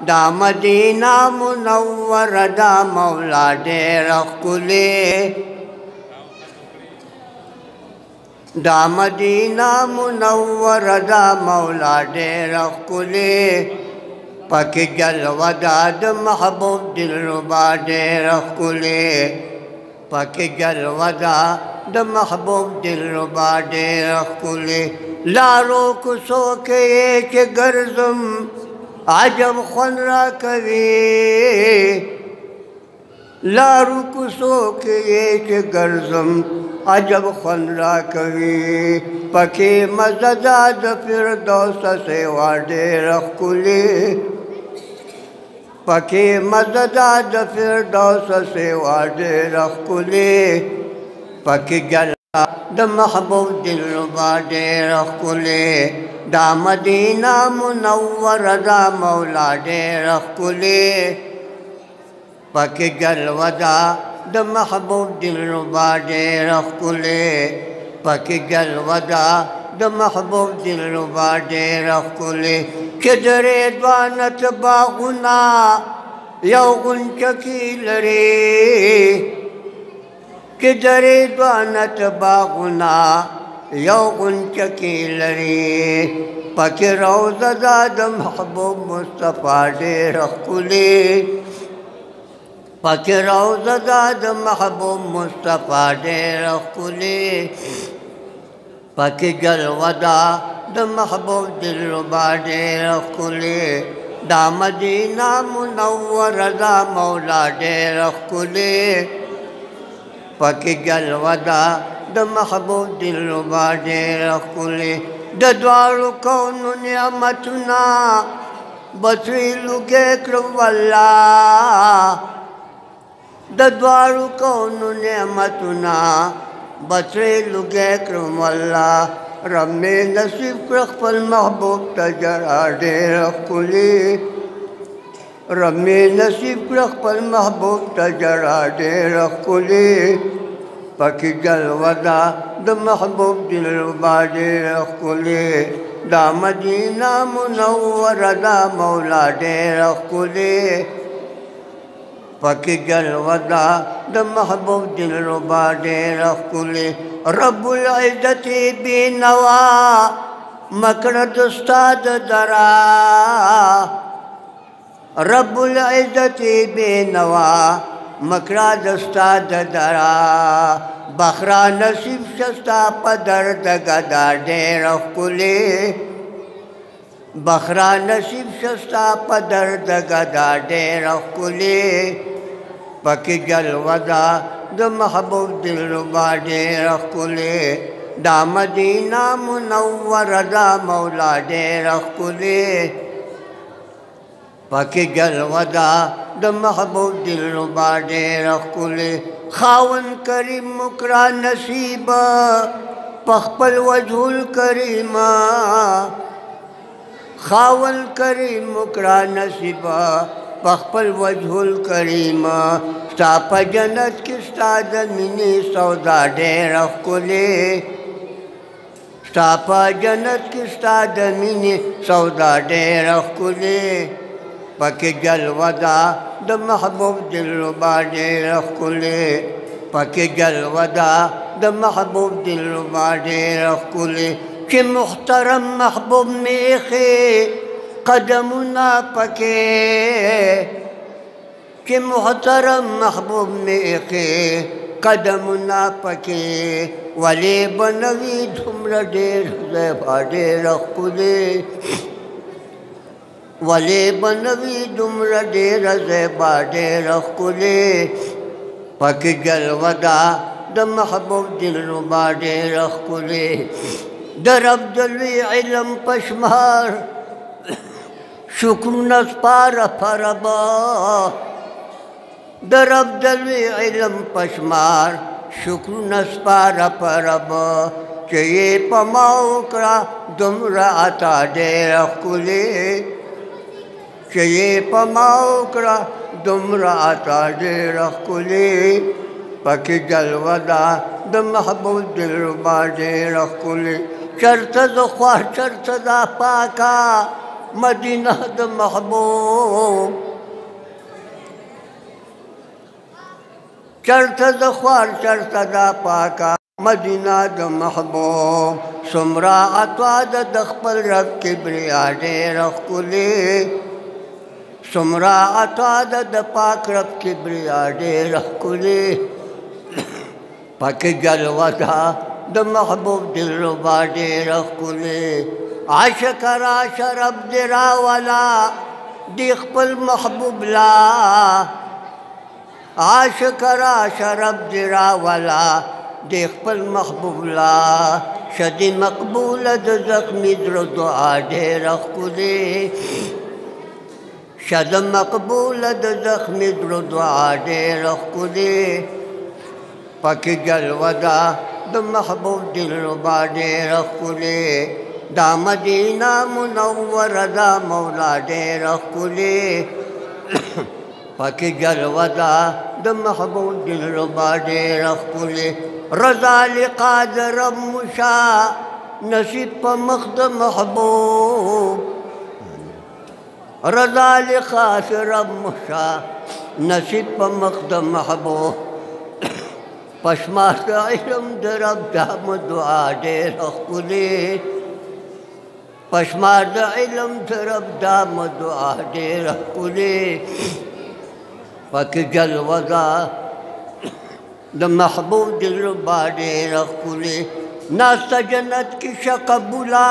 دا مدینہ منور دا مولا ډېر ښکلې دا مدینہ منور دا مولا ډېر ښکلې پکې جلوه دا د محبوب دلربا ډېر ښکلې پکې جلوه دا د محبوب دلربا ډېر ښکلې لارو کوڅو کې چې ګرځم عجب خوند راکوي لارو کوڅو کې چې ګرځم عجب خوند راکوي پکې مزه ده د فردوس سیوا ډېره ښکلې پکې مزه ده د فردوس سیوا ډېره ښکلې پکې جلوه د محبوب دلربا ډېره ښکلې دا مدینہ منور دا مولا ډېره ښکلې پکې جلوه ده د محبوب دلربا ډېره ښکلې پکې جلوه ده د محبوب دلربا ډېره ښکلې چې د رضوانت باغونه یو غونچکې لري چې د رضوانت باغونه یو غونچکې لري پکې روضه ده د محبوب مصطفی ډېره ښکلې پکې روضه ده د محبوب مصطفی ډېره ښکلې پکې جلوه ده د محبوب دلربا ډېره ښکلې دا مدینہ منور دا مولا ډېره ښکلې پکې جلوه ده د محبوب دلربا ډېره ښکلې د دواړو کونو نعمتونه بڅري لوګی کړم والله د دواړو کونو نعمتونه بڅري لوګی کړم والله رب مې نصیب کړه خپل محبوب ته جرا ډېره ښکلې رب مې نصیب کړه خپل محبوب ته جرا ډېره ښکلې پکې جلوه ده د محبوب دلربا ډېره ښکلې دا مدینہ منور دا مولا ډېره ښکلې پکې جلوه ده د محبوب دلربا ډېره ښکلې رب العزت بینوا مکړه د ستا د درا رب العزت بینوا مکړه د ستا د درا بخرا نصیب شستا په درد ګدا ډېره ښکلې بخرا نصیب شستا په درد ګدا ډېره ښکلې پکې جلوه ده د محبوب دلربا ډېره ښکلې دا مدینہ منور دا مولا ډېره ښکلې پکې جلوه ده د محبوب دلربا ډېره ښکلې خاوند کریم مکړه نصیب په خپل وجه الکریم خاوند کریم مکړه نصیب په خپل وجه الکریم ستا په جنت کې ستا د مینې سودا ډېره ښکلې ستا په جنت کې ستا د مینې سودا ډېره ښکلې پکې جلوه ده د محبوب دلربا ډېره ښکلې پکې جلوه ده د محبوب دلربا ډېره ښکلې چې محترم محبوب مې ایښې قدمونه پکې چې محترم محبوب مې ایښې قدمونه پکې ولې به نه وي دومره ډېر زیبا ډېره ښکلې ولې به نه وي دومره ډېره زیبا ډېره ښکلې پکې جلوه ده د محبوب دلربا ډېره ښکلې د رب د لوی علم په شمار شکرونه سپاره په ربا د رب د لوی علم په شمار شکرونه سپاره په ربا چې یې په ما وکړه دومره عطا ډېره ښکلې چې یې په ما وکړه دومره عطا ډېره ښکلې پکې جلوه ده د محبوب دلربا ډېره ښکلې چرته د خوښ چرته دا پاکه Medina the महबूब चरता द ख्वार चरता द पाका मदीना द महबूब सुमरा अतवा द दखपल रब किब्रिया डेर खुले सुमरा अतवा द पाक रब किब्रिया डेर खुले पक जलवता द महबूब दिलरुबा डेर खुले आशकरा शरब दिरा वाला दिखपल महबूब ला आशकरा शरब दिरा वाला दिखपल महबूब ला शदी मकबूल द जख्मी द्र दुआ डेर खुले शद मकबूल द जख्मी द्र दुआ डेर खुले पक जलवदा द महबूब दिलरुबा डेर खुले दा मदीना मुनव्वर दा मौला डेर खुले पक जलवदा द महबूब दिलरुबा डेर खुले रज़ा लिक़ादर मुशा नसीब प मख्द महबूब रज़ा लिक़ादर मुशा नसीब प मख्द महबूब पशमार द इल्म दरब दाम दुआ डेर खुले पशमार द इल्म दरब दाम दुआ डेर खुले पक जलवदा द महबूब दिलरुबा डेर खुले नास्ता जन्नत की शकबुला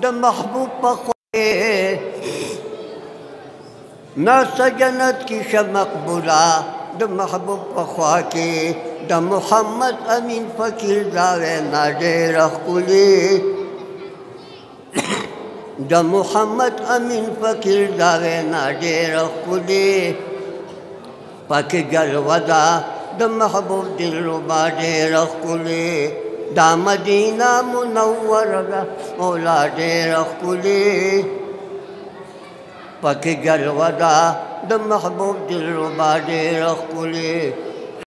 द महबूब पखे नास्ता जन्नत की शमकबुला द महबूब पख्वा के द मोहम्मद अमीन फ़कीर दावे ना डेर खुले द मोहम्मद अमीन फ़कीर दावे ना डेर खुले पक जलवदा द महबूब दिलरुबा डेर खुले दा मदीना मुनव्वर दा मौला डेर खुले पक जलवदा द महबूब दिलरुबा डेर खुले